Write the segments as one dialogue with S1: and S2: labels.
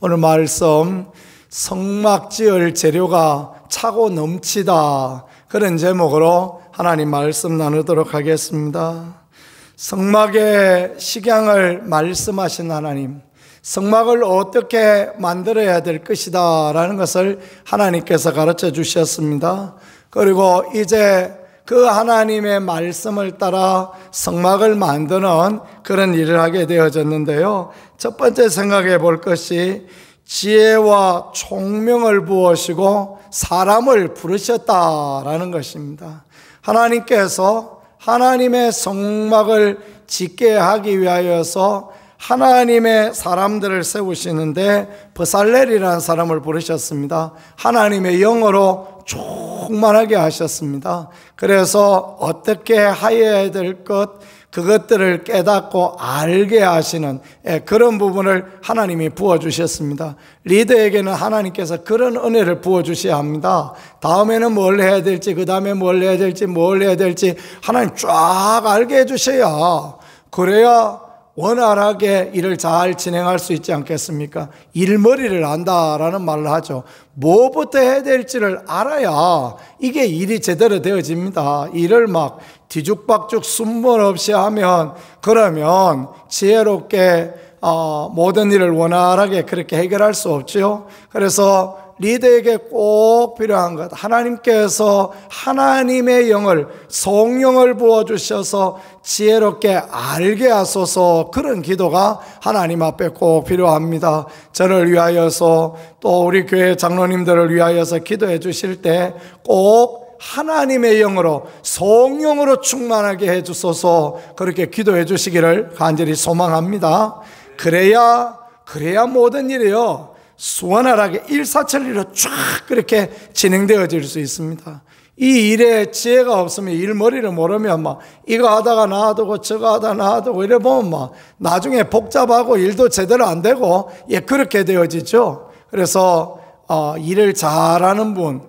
S1: 오늘 말씀 성막 지을 재료가 차고 넘치다, 그런 제목으로 하나님 말씀 나누도록 하겠습니다. 성막의 식양을 말씀하신 하나님, 성막을 어떻게 만들어야 될 것이다 라는 것을 하나님께서 가르쳐 주셨습니다. 그리고 이제 그 하나님의 말씀을 따라 성막을 만드는 그런 일을 하게 되어졌는데요, 첫 번째 생각해 볼 것이 지혜와 총명을 부으시고 사람을 부르셨다라는 것입니다. 하나님께서 하나님의 성막을 짓게 하기 위하여서 하나님의 사람들을 세우시는데 브살렐이라는 사람을 부르셨습니다. 하나님의 영으로 충만하게 하셨습니다. 그래서 어떻게 하여야 될 것, 그것들을 깨닫고 알게 하시는 그런 부분을 하나님이 부어주셨습니다. 리더에게는 하나님께서 그런 은혜를 부어주셔야 합니다. 다음에는 뭘 해야 될지, 그 다음에 뭘 해야 될지, 뭘 해야 될지 하나님 쫙 알게 해주셔야, 그래야 원활하게 일을 잘 진행할 수 있지 않겠습니까? 일머리를 안다라는 말을 하죠. 뭐부터 해야 될지를 알아야 이게 일이 제대로 되어집니다. 일을 막 뒤죽박죽 순번 없이 하면, 그러면 지혜롭게 모든 일을 원활하게 그렇게 해결할 수 없죠. 그래서 리더에게 꼭 필요한 것, 하나님께서 하나님의 영을, 성령을 부어주셔서 지혜롭게 알게 하소서, 그런 기도가 하나님 앞에 꼭 필요합니다. 저를 위하여서 또 우리 교회 장로님들을 위하여서 기도해 주실 때 꼭 하나님의 영으로, 성령으로 충만하게 해주소서, 그렇게 기도해 주시기를 간절히 소망합니다. 그래야 모든 일이요 수원활하게 일사천리로 쫙 그렇게 진행되어질 수 있습니다. 이 일에 지혜가 없으면, 일머리를 모르면 막 이거 하다가 놔두고 저거 하다가 놔두고 이래 보면 막 나중에 복잡하고 일도 제대로 안 되고 그렇게 되어지죠. 그래서 일을 잘하는 분,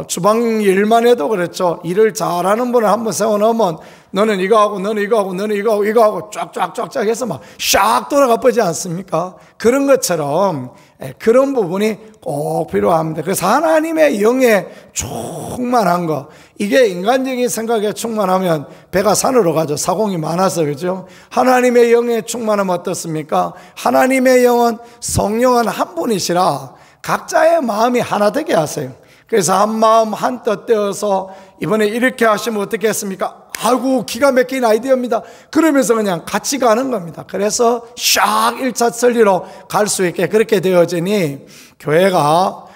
S1: 주방 일만 해도 그렇죠. 일을 잘하는 분을 한번 세워놓으면 너는 이거 하고 너는 이거 하고 너는 이거 하고 이거 하고 쫙쫙쫙쫙 해서 막 샥 돌아가 버지 않습니까? 그런 것처럼 그런 부분이 꼭 필요합니다. 그래서 하나님의 영에 충만한 거, 이게 인간적인 생각에 충만하면 배가 산으로 가죠. 사공이 많아서. 그죠? 하나님의 영에 충만하면 어떻습니까? 하나님의 영은, 성령은 한 분이시라 각자의 마음이 하나 되게 하세요. 그래서 한 마음 한 뜻 되어서 이번에 이렇게 하시면 어떻겠습니까? 아이고 기가 막힌 아이디어입니다. 그러면서 그냥 같이 가는 겁니다. 그래서 샥 일차천리로 갈 수 있게 그렇게 되어지니, 교회가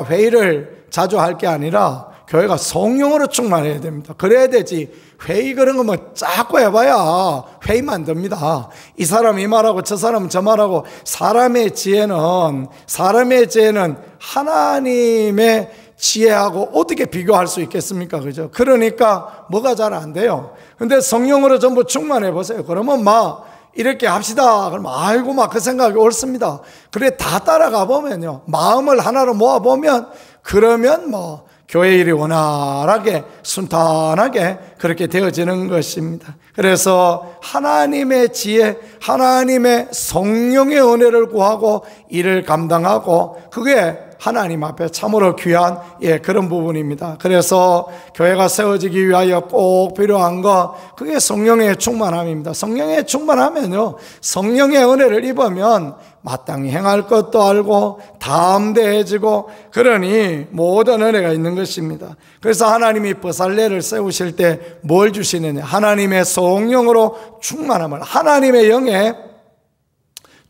S1: 회의를 자주 할 게 아니라 교회가 성령으로 충만해야 됩니다. 그래야 되지, 회의 그런 거 뭐 자꾸 해봐야 회의 만듭니다. 이 사람 이 말하고 저 사람 저 말하고. 사람의 지혜는 하나님의 지혜하고 어떻게 비교할 수 있겠습니까? 그죠? 그러니까 뭐가 잘 안 돼요. 근데 성령으로 전부 충만해 보세요. 그러면 막 이렇게 합시다. 그러면 아이고 막 그 생각이 옳습니다. 그래 다 따라가 보면요, 마음을 하나로 모아 보면, 그러면 뭐 교회 일이 원활하게 순탄하게 그렇게 되어지는 것입니다. 그래서 하나님의 지혜, 하나님의 성령의 은혜를 구하고 일을 감당하고, 그게 하나님 앞에 참으로 귀한 그런 부분입니다. 그래서 교회가 세워지기 위하여 꼭 필요한 거, 그게 성령의 충만함입니다. 성령의 충만하면요, 성령의 은혜를 입으면 마땅히 행할 것도 알고 담대해지고, 그러니 모든 은혜가 있는 것입니다. 그래서 하나님이 브살렐을 세우실 때 뭘 주시느냐? 하나님의 성령으로 충만함을, 하나님의 영에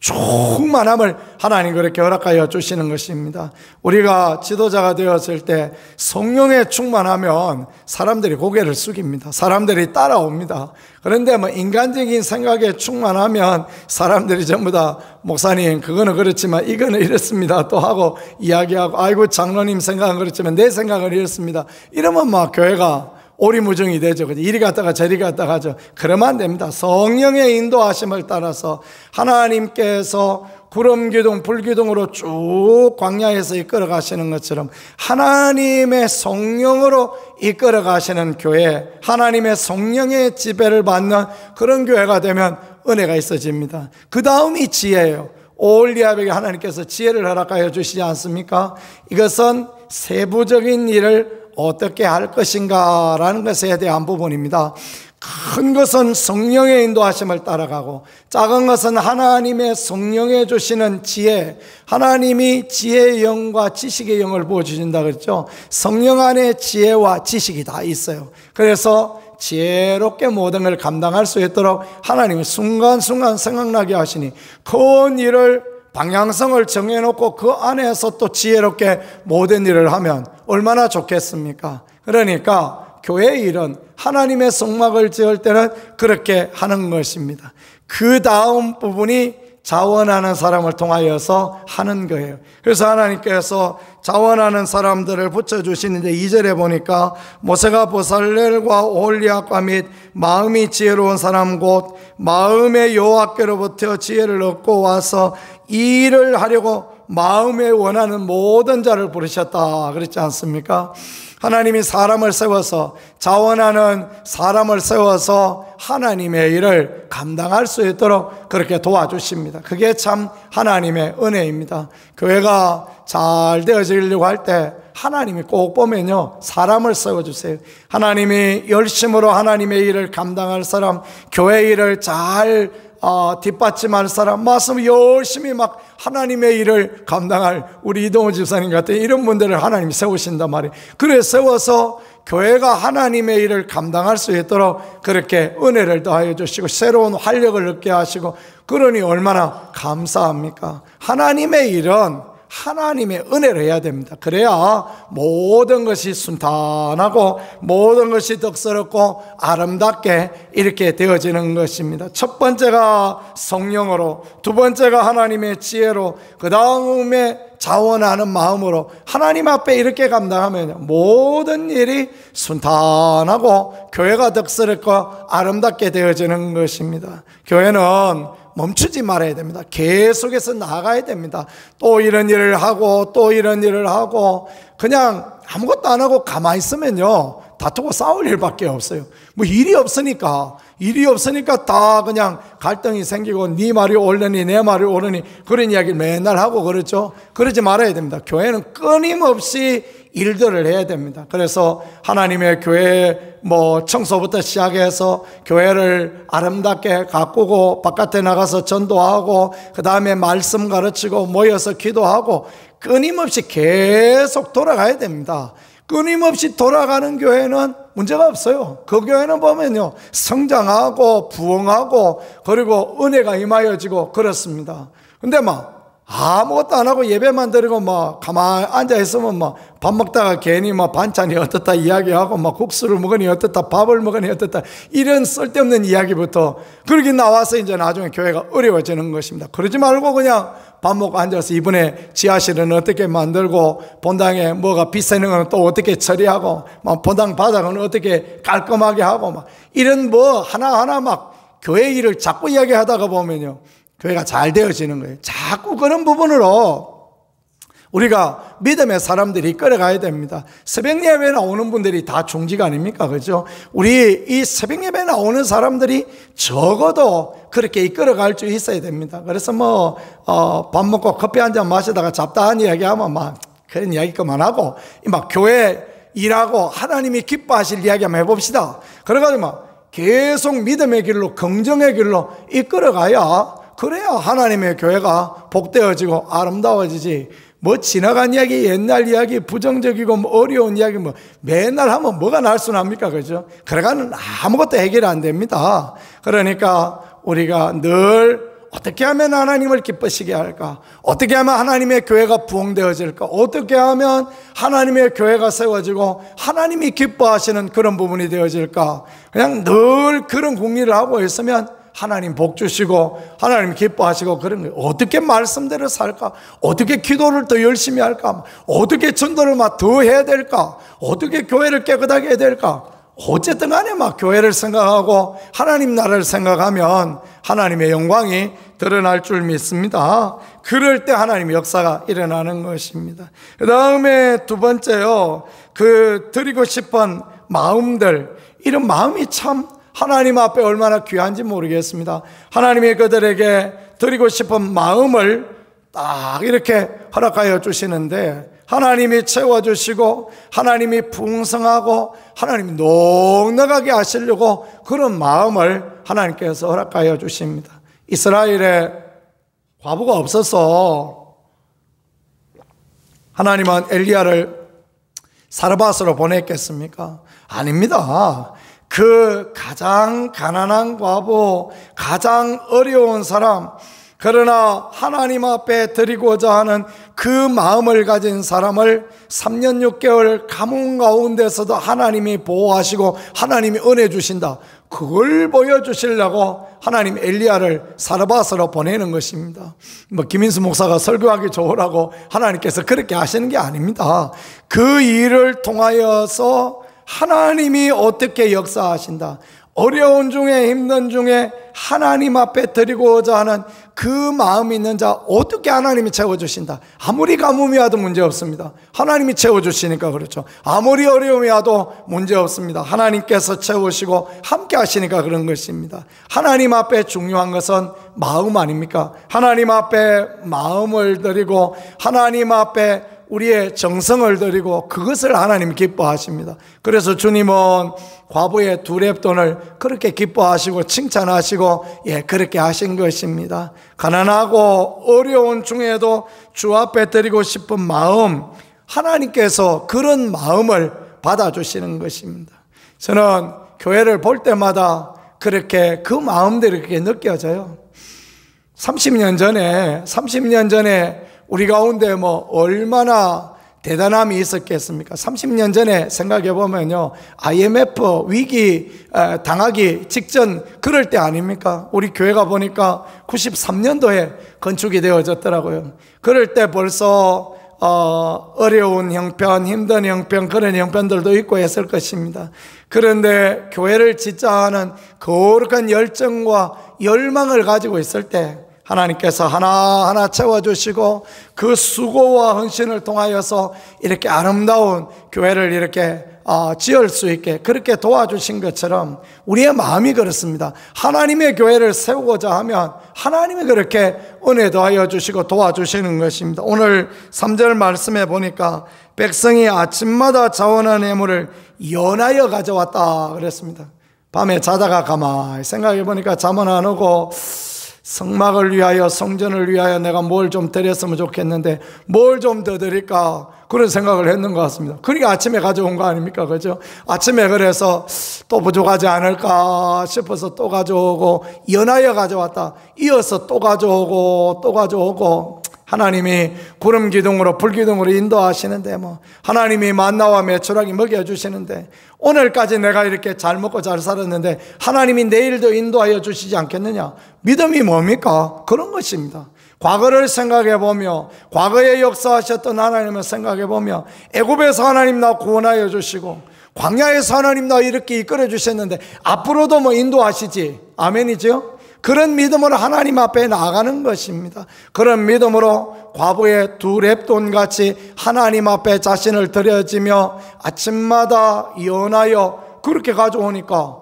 S1: 충만함을 하나님 그렇게 허락하여 주시는 것입니다. 우리가 지도자가 되었을 때 성령에 충만하면 사람들이 고개를 숙입니다. 사람들이 따라옵니다. 그런데 뭐 인간적인 생각에 충만하면 사람들이 전부 다 목사님 그거는 그렇지만 이거는 이렇습니다 또 하고 이야기하고, 아이고 장로님 생각은 그렇지만 내 생각은 이렇습니다. 이러면 막 교회가 오리무중이 되죠. 이리 갔다가 저리 갔다가 하죠. 그러면 안 됩니다. 성령의 인도하심을 따라서 하나님께서 구름기둥 불기둥으로 쭉 광야에서 이끌어 가시는 것처럼 하나님의 성령으로 이끌어 가시는 교회, 하나님의 성령의 지배를 받는 그런 교회가 되면 은혜가 있어집니다. 그 다음이 지혜예요. 오홀리압에게 하나님께서 지혜를 허락하여 주시지 않습니까? 이것은 세부적인 일을 어떻게 할 것인가 라는 것에 대한 부분입니다. 큰 것은 성령의 인도하심을 따라가고, 작은 것은 하나님의 성령에 주시는 지혜, 하나님이 지혜의 영과 지식의 영을 부어주신다 그랬죠. 성령 안에 지혜와 지식이 다 있어요. 그래서 지혜롭게 모든 걸 감당할 수 있도록 하나님이 순간순간 생각나게 하시니, 큰 일을 방향성을 정해놓고 그 안에서 또 지혜롭게 모든 일을 하면 얼마나 좋겠습니까? 그러니까 교회의 일은 하나님의 성막을 지을 때는 그렇게 하는 것입니다. 그 다음 부분이 자원하는 사람을 통하여서 하는 거예요. 그래서 하나님께서 자원하는 사람들을 붙여주시는데 2절에 보니까 모세가 보살렐과 오홀리압과 및 마음이 지혜로운 사람 곧 마음의 여호와께로부터 지혜를 얻고 와서 이 일을 하려고 마음에 원하는 모든 자를 부르셨다 그랬지 않습니까? 하나님이 사람을 세워서, 자원하는 사람을 세워서 하나님의 일을 감당할 수 있도록 그렇게 도와주십니다. 그게 참 하나님의 은혜입니다. 교회가 잘 되어지려고 할 때 하나님이 꼭 보면요, 사람을 세워주세요. 하나님이 열심으로 하나님의 일을 감당할 사람, 교회 일을 잘 뒷받침할 사람, 말씀 열심히 막 하나님의 일을 감당할 우리 이동호 집사님 같은 이런 분들을 하나님이 세우신단 말이에요. 그래 세워서 교회가 하나님의 일을 감당할 수 있도록 그렇게 은혜를 더하여 주시고 새로운 활력을 얻게 하시고, 그러니 얼마나 감사합니까? 하나님의 일은 하나님의 은혜를 해야 됩니다. 그래야 모든 것이 순탄하고 모든 것이 덕스럽고 아름답게 이렇게 되어지는 것입니다. 첫 번째가 성령으로, 두 번째가 하나님의 지혜로, 그 다음에 자원하는 마음으로 하나님 앞에 이렇게 감당하면 모든 일이 순탄하고 교회가 덕스럽고 아름답게 되어지는 것입니다. 교회는 멈추지 말아야 됩니다. 계속해서 나아가야 됩니다. 또 이런 일을 하고 또 이런 일을 하고 그냥 아무것도 안 하고 가만히 있으면요, 다투고 싸울 일밖에 없어요. 뭐 일이 없으니까 다 그냥 갈등이 생기고 네 말이 옳으니 내 말이 옳으니 그런 이야기를 맨날 하고 그렇죠. 그러지 말아야 됩니다. 교회는 끊임없이 일들을 해야 됩니다. 그래서 하나님의 교회 청소부터 시작해서 교회를 아름답게 가꾸고 바깥에 나가서 전도하고 그 다음에 말씀 가르치고 모여서 기도하고 끊임없이 계속 돌아가야 됩니다. 끊임없이 돌아가는 교회는 문제가 없어요. 그 교회는 보면요, 성장하고 부흥하고 그리고 은혜가 임하여지고 그렇습니다. 근데 아무것도 안 하고 예배만 드리고 가만히 앉아있으면 밥 먹다가 괜히 반찬이 어떻다 이야기하고 국수를 먹으니 어떻다 밥을 먹으니 어떻다 이런 쓸데없는 이야기부터 그렇게 나와서 이제 나중에 교회가 어려워지는 것입니다. 그러지 말고 그냥 밥 먹고 앉아서 이번에 지하실은 어떻게 만들고 본당에 뭐가 비싸는 건 또 어떻게 처리하고 본당 바닥은 어떻게 깔끔하게 하고 이런 하나하나 교회 일을 자꾸 이야기하다가 보면요, 교회가 잘 되어지는 거예요. 자꾸 그런 부분으로 우리가 믿음의 사람들이 이끌어가야 됩니다. 새벽 예배 나오는 분들이 다 중직 아닙니까? 그죠? 우리 이 새벽 예배 나오는 사람들이 적어도 그렇게 이끌어갈 수 있어야 됩니다. 그래서 밥 먹고 커피 한 잔 마시다가 잡다한 이야기 하면 그런 이야기 그만하고 교회 일하고 하나님이 기뻐하실 이야기 한번 해봅시다. 그래가지고 계속 믿음의 길로, 긍정의 길로 이끌어가야, 그래야 하나님의 교회가 복되어지고 아름다워지지. 지나간 이야기, 옛날 이야기, 부정적이고 어려운 이야기 맨날 하면 뭐가 날 수 납니까? 그죠? 그래가는 아무것도 해결이 안 됩니다. 그러니까 우리가 늘 어떻게 하면 하나님을 기쁘시게 할까? 어떻게 하면 하나님의 교회가 부흥되어질까? 어떻게 하면 하나님의 교회가 세워지고 하나님이 기뻐하시는 그런 부분이 되어질까? 그냥 늘 그런 궁리를 하고 있으면 하나님 복 주시고 하나님 기뻐하시고 그런 거예요. 어떻게 말씀대로 살까? 어떻게 기도를 더 열심히 할까? 어떻게 전도를 더 해야 될까? 어떻게 교회를 깨끗하게 해야 될까? 어쨌든 간에 교회를 생각하고 하나님 나라를 생각하면 하나님의 영광이 드러날 줄 믿습니다. 그럴 때 하나님의 역사가 일어나는 것입니다. 그 다음에 두 번째요, 드리고 싶은 마음들, 이런 마음이 참 하나님 앞에 얼마나 귀한지 모르겠습니다. 하나님이 그들에게 드리고 싶은 마음을 딱 이렇게 허락하여 주시는데, 하나님이 채워주시고 하나님이 풍성하고 하나님이 넉넉하게 하시려고 그런 마음을 하나님께서 허락하여 주십니다. 이스라엘에 과부가 없어서 하나님은 엘리야를 사르밧으로 보냈겠습니까? 아닙니다. 그 가장 가난한 과부, 가장 어려운 사람, 그러나 하나님 앞에 드리고자 하는 그 마음을 가진 사람을 3년 6개월 가뭄 가운데서도 하나님이 보호하시고 하나님이 은혜 주신다, 그걸 보여주시려고 하나님 엘리야를 사르밧으로 보내는 것입니다. 김인수 목사가 설교하기 좋으라고 하나님께서 그렇게 하시는 게 아닙니다. 그 일을 통하여서 하나님이 어떻게 역사하신다, 어려운 중에 힘든 중에 하나님 앞에 드리고자 하는 그 마음이 있는 자 어떻게 하나님이 채워주신다. 아무리 가뭄이 와도 문제없습니다. 하나님이 채워주시니까 그렇죠. 아무리 어려움이 와도 문제없습니다. 하나님께서 채우시고 함께 하시니까 그런 것입니다. 하나님 앞에 중요한 것은 마음 아닙니까? 하나님 앞에 마음을 드리고 하나님 앞에 우리의 정성을 드리고 그것을 하나님 기뻐하십니다. 그래서 주님은 과부의 2렙돈을 그렇게 기뻐하시고 칭찬하시고 그렇게 하신 것입니다. 가난하고 어려운 중에도 주 앞에 드리고 싶은 마음, 하나님께서 그런 마음을 받아주시는 것입니다. 저는 교회를 볼 때마다 그렇게 그 마음들이 그렇게 느껴져요. 30년 전에 우리 가운데 얼마나 대단함이 있었겠습니까? 30년 전에 생각해 보면요, IMF 위기 당하기 직전 그럴 때 아닙니까? 우리 교회가 보니까 93년도에 건축이 되어졌더라고요. 그럴 때 벌써 어려운 형편, 힘든 형편, 그런 형편들도 있고 했을 것입니다. 그런데 교회를 짓자 하는 거룩한 열정과 열망을 가지고 있을 때 하나님께서 하나하나 채워주시고 그 수고와 헌신을 통하여서 이렇게 아름다운 교회를 이렇게 지을 수 있게 그렇게 도와주신 것처럼 우리의 마음이 그렇습니다. 하나님의 교회를 세우고자 하면 하나님이 그렇게 은혜 더하여 주시고 도와주시는 것입니다. 오늘 3절 말씀에 보니까 백성이 아침마다 자원한 예물을 연하여 가져왔다 그랬습니다. 밤에 자다가 가만히 생각해 보니까 잠은 안 오고 성막을 위하여, 성전을 위하여 내가 뭘 좀 드렸으면 좋겠는데 뭘 좀 더 드릴까, 그런 생각을 했는 것 같습니다. 그러니까 아침에 가져온 거 아닙니까? 그죠? 아침에 그래서 또 부족하지 않을까 싶어서 또 가져오고, 연하여 가져왔다, 이어서 또 가져오고 하나님이 구름 기둥으로 불 기둥으로 인도하시는데 하나님이 만나와 메추라기 먹여주시는데 오늘까지 내가 이렇게 잘 먹고 잘 살았는데 하나님이 내일도 인도하여 주시지 않겠느냐? 믿음이 뭡니까? 그런 것입니다. 과거를 생각해 보며 과거에 역사하셨던 하나님을 생각해 보며 애굽에서 하나님 나 구원하여 주시고 광야에서 하나님 나 이렇게 이끌어 주셨는데 앞으로도 인도하시지. 아멘이죠? 그런 믿음으로 하나님 앞에 나아가는 것입니다. 그런 믿음으로 과부의 2렙돈 같이 하나님 앞에 자신을 드려지며 아침마다 연하여 그렇게 가져오니까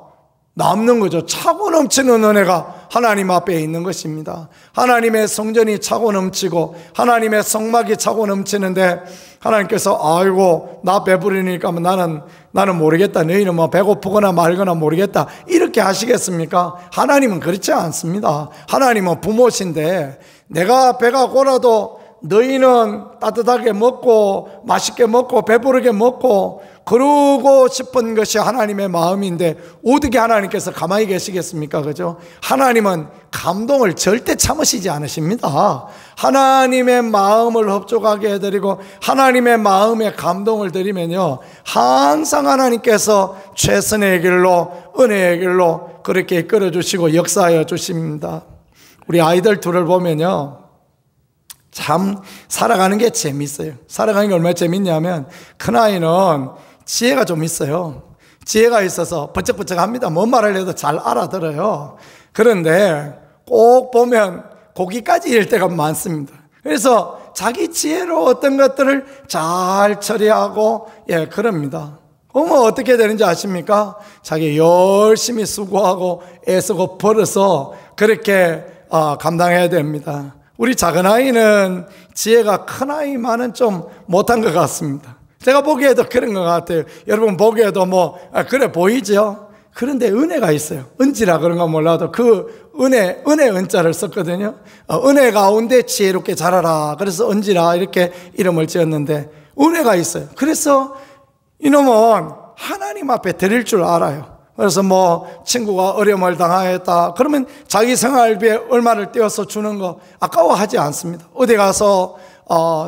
S1: 남는 거죠. 차고 넘치는 은혜가 하나님 앞에 있는 것입니다. 하나님의 성전이 차고 넘치고 하나님의 성막이 차고 넘치는데 하나님께서 아이고 나 배부르니까 나는 모르겠다, 너희는 배고프거나 말거나 모르겠다 이렇게 하시겠습니까? 하나님은 그렇지 않습니다. 하나님은 부모신데 내가 배가 고라도 너희는 따뜻하게 먹고 맛있게 먹고 배부르게 먹고 그러고 싶은 것이 하나님의 마음인데 어떻게 하나님께서 가만히 계시겠습니까? 그죠? 하나님은 감동을 절대 참으시지 않으십니다. 하나님의 마음을 흡족하게 해드리고 하나님의 마음에 감동을 드리면요, 항상 하나님께서 최선의 길로 은혜의 길로 그렇게 이끌어 주시고 역사하여 주십니다. 우리 아이들 둘을 보면요, 참 살아가는 게 재밌어요. 살아가는 게 얼마나 재밌냐면 큰아이는 지혜가 좀 있어요. 지혜가 있어서 버쩍버쩍합니다. 뭔 말을 해도 잘 알아들어요. 그런데 꼭 보면 고기까지 잃을 때가 많습니다. 그래서 자기 지혜로 어떤 것들을 잘 처리하고 그럽니다. 그러면 어떻게 되는지 아십니까? 자기 열심히 수고하고 애쓰고 벌어서 그렇게 감당해야 됩니다. 우리 작은 아이는 지혜가 큰 아이만은 좀 못한 것 같습니다. 제가 보기에도 그런 것 같아요. 여러분 보기에도 그래 보이죠? 그런데 은혜가 있어요. 은지라 그런 건 몰라도 그 은혜 은자를 썼거든요. 은혜 가운데 지혜롭게 자라라. 그래서 은지라 이렇게 이름을 지었는데 은혜가 있어요. 그래서 이놈은 하나님 앞에 드릴 줄 알아요. 그래서 친구가 어려움을 당하였다 그러면 자기 생활비에 얼마를 떼어서 주는 거 아까워하지 않습니다. 어디 가서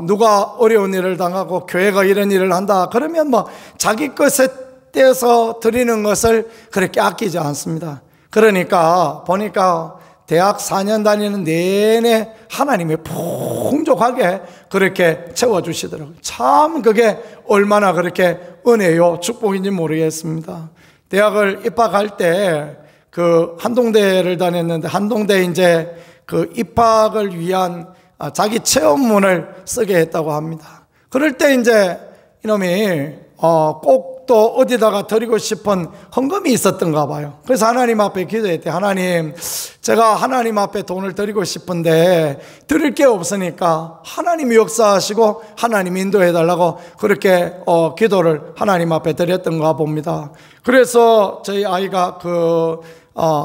S1: 누가 어려운 일을 당하고 교회가 이런 일을 한다 그러면 자기 것에 떼어서 드리는 것을 그렇게 아끼지 않습니다. 그러니까 보니까 대학 4년 다니는 내내 하나님이 풍족하게 그렇게 채워주시더라고요. 참 그게 얼마나 그렇게 은혜요 축복인지 모르겠습니다. 대학을 입학할 때 그 한동대를 다녔는데 한동대 이제 그 입학을 위한 자기 체험문을 쓰게 했다고 합니다. 그럴 때 이제 이놈이 꼭 또 어디다가 드리고 싶은 헌금이 있었던가 봐요. 그래서 하나님 앞에 기도했대. 하나님, 제가 하나님 앞에 돈을 드리고 싶은데 드릴 게 없으니까 하나님이 역사하시고 하나님 인도해 달라고 그렇게 기도를 하나님 앞에 드렸던가 봅니다. 그래서 저희 아이가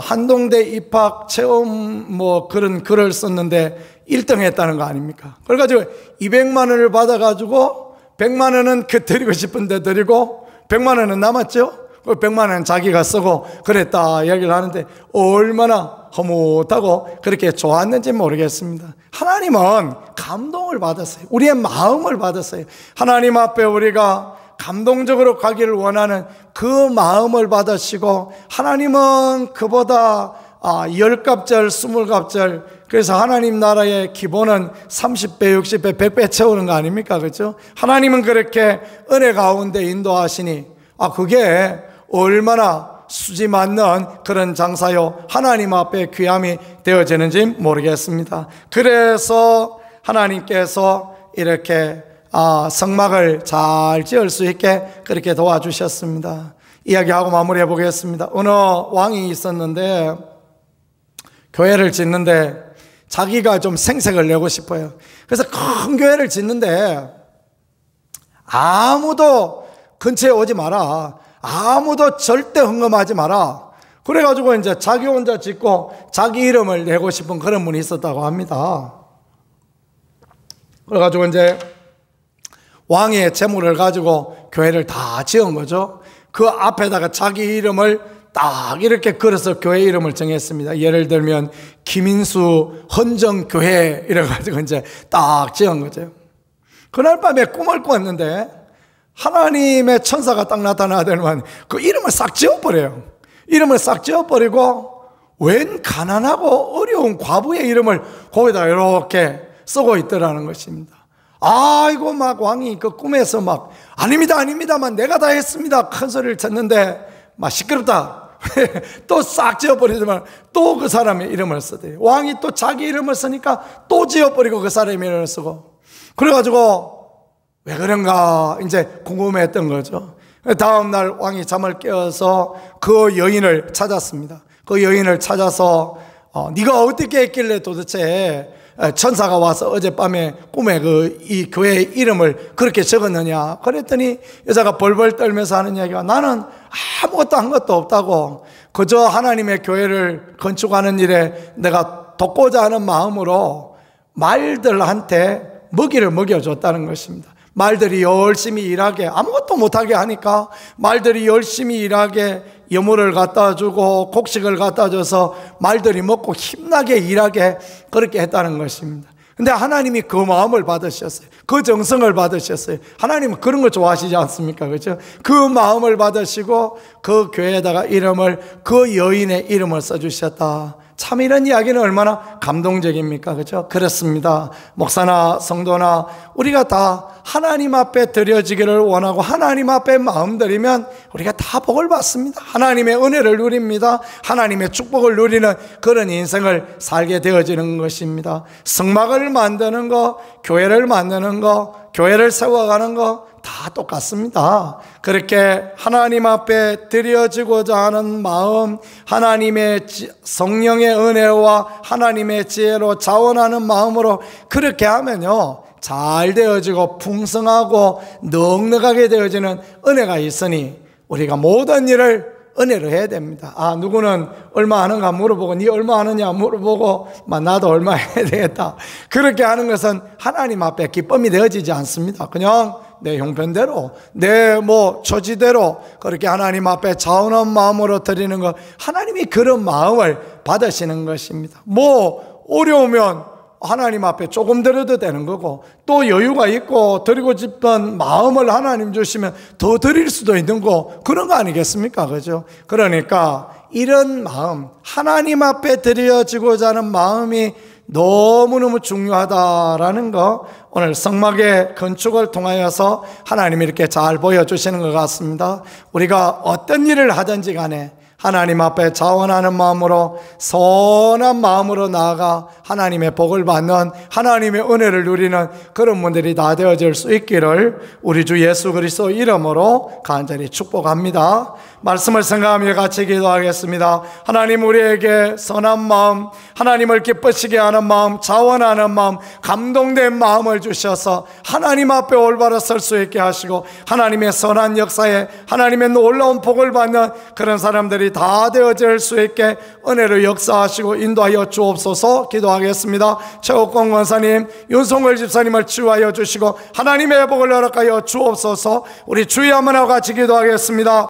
S1: 한동대 입학 체험 그런 글을 썼는데 1등 했다는 거 아닙니까? 그래가지고 200만 원을 받아가지고 100만 원은 드리고 싶은데 드리고 100만 원은 남았죠? 그 100만 원은 자기가 쓰고 그랬다 이야기를 하는데 얼마나 허무하고 그렇게 좋았는지 모르겠습니다. 하나님은 감동을 받았어요. 우리의 마음을 받았어요. 하나님 앞에 우리가 감동적으로 가기를 원하는 그 마음을 받으시고 하나님은 그보다 10갑절, 20갑절 그래서 하나님 나라의 기본은 30배, 60배, 100배 채우는 거 아닙니까? 그렇죠? 하나님은 그렇게 은혜 가운데 인도하시니 그게 얼마나 수지 맞는 그런 장사요 하나님 앞에 귀함이 되어지는지 모르겠습니다. 그래서 하나님께서 이렇게 성막을 잘 지을 수 있게 그렇게 도와주셨습니다. 이야기하고 마무리해 보겠습니다. 어느 왕이 있었는데 교회를 짓는데 자기가 좀 생색을 내고 싶어요. 그래서 큰 교회를 짓는데 아무도 근처에 오지 마라. 아무도 절대 헌금하지 마라. 그래가지고 이제 자기 혼자 짓고 자기 이름을 내고 싶은 그런 분이 있었다고 합니다. 그래가지고 이제 왕의 재물을 가지고 교회를 다 지은 거죠. 그 앞에다가 자기 이름을 딱 이렇게 걸어서 교회 이름을 정했습니다. 예를 들면 김인수 헌정교회 이래가지고 이제 딱 지은 거죠. 그날 밤에 꿈을 꿨는데 하나님의 천사가 딱 나타나더니만 그 이름을 싹 지워버려요. 이름을 싹 지워버리고 웬 가난하고 어려운 과부의 이름을 거기다 이렇게 쓰고 있더라는 것입니다. 아이고 왕이 그 꿈에서 아닙니다만 내가 다 했습니다 큰 소리를 쳤는데 시끄럽다 또 싹 지워버리지만 또 그 사람의 이름을 쓰대요. 왕이 또 자기 이름을 쓰니까 또 지워버리고 그 사람의 이름을 쓰고 그래가지고 왜 그런가 이제 궁금했던 거죠. 다음날 왕이 잠을 깨어서 그 여인을 찾았습니다. 그 여인을 찾아서 네가 어떻게 했길래 도대체 천사가 와서 어젯밤에 꿈에 이 교회의 이름을 그렇게 적었느냐 그랬더니 여자가 벌벌 떨면서 하는 이야기가 나는 아무것도 한 것도 없다고 그저 하나님의 교회를 건축하는 일에 내가 돕고자 하는 마음으로 말들한테 먹이를 먹여줬다는 것입니다. 말들이 열심히 일하게 아무것도 못하게 하니까 말들이 열심히 일하게 여물을 갖다 주고 곡식을 갖다 줘서 말들이 먹고 힘나게 일하게 그렇게 했다는 것입니다. 근데 하나님이 그 마음을 받으셨어요. 그 정성을 받으셨어요. 하나님은 그런 걸 좋아하시지 않습니까? 그렇죠? 그 마음을 받으시고 그 교회에다가 그 여인의 이름을 써주셨다. 참 이런 이야기는 얼마나 감동적입니까? 그렇죠? 그렇습니다. 목사나 성도나 우리가 다 하나님 앞에 드려지기를 원하고 하나님 앞에 마음 드리면 우리가 다 복을 받습니다. 하나님의 은혜를 누립니다. 하나님의 축복을 누리는 그런 인생을 살게 되어지는 것입니다. 성막을 만드는 거, 교회를 만드는 거, 교회를 세워가는 거 다 똑같습니다. 그렇게 하나님 앞에 드려지고자 하는 마음, 하나님의 성령의 은혜와 하나님의 지혜로 자원하는 마음으로 그렇게 하면요, 잘 되어지고 풍성하고 넉넉하게 되어지는 은혜가 있으니 우리가 모든 일을 은혜로 해야 됩니다. 누구는 얼마 하는가 물어보고, 니 얼마 하느냐 물어보고, 나도 얼마 해야 되겠다. 그렇게 하는 것은 하나님 앞에 기쁨이 되어지지 않습니다. 그냥 내 형편대로, 내 처지대로 그렇게 하나님 앞에 자원한 마음으로 드리는 것, 하나님이 그런 마음을 받으시는 것입니다. 어려우면 하나님 앞에 조금 드려도 되는 거고, 또 여유가 있고 드리고 싶은 마음을 하나님 주시면 더 드릴 수도 있는 거, 그런 거 아니겠습니까? 그죠? 그러니까 이런 마음, 하나님 앞에 드려지고자 하는 마음이 너무너무 중요하다라는 거, 오늘 성막의 건축을 통하여서 하나님이 이렇게 잘 보여주시는 것 같습니다. 우리가 어떤 일을 하든지 간에 하나님 앞에 자원하는 마음으로, 선한 마음으로 나아가 하나님의 복을 받는, 하나님의 은혜를 누리는 그런 분들이 다 되어질 수 있기를 우리 주 예수 그리스도 이름으로 간절히 축복합니다. 말씀을 생각하며 같이 기도하겠습니다. 하나님, 우리에게 선한 마음, 하나님을 기쁘시게 하는 마음, 자원하는 마음, 감동된 마음을 주셔서 하나님 앞에 올바로 설 수 있게 하시고, 하나님의 선한 역사에 하나님의 놀라운 복을 받는 그런 사람들이 다 되어질 수 있게 은혜를 역사하시고 인도하여 주옵소서. 기도하겠습니다. 최옥권 권사님, 윤송걸 집사님을 치유하여 주시고 하나님의 복을 허락하여 주옵소서. 우리 주의 한번 하고 같이 기도하겠습니다.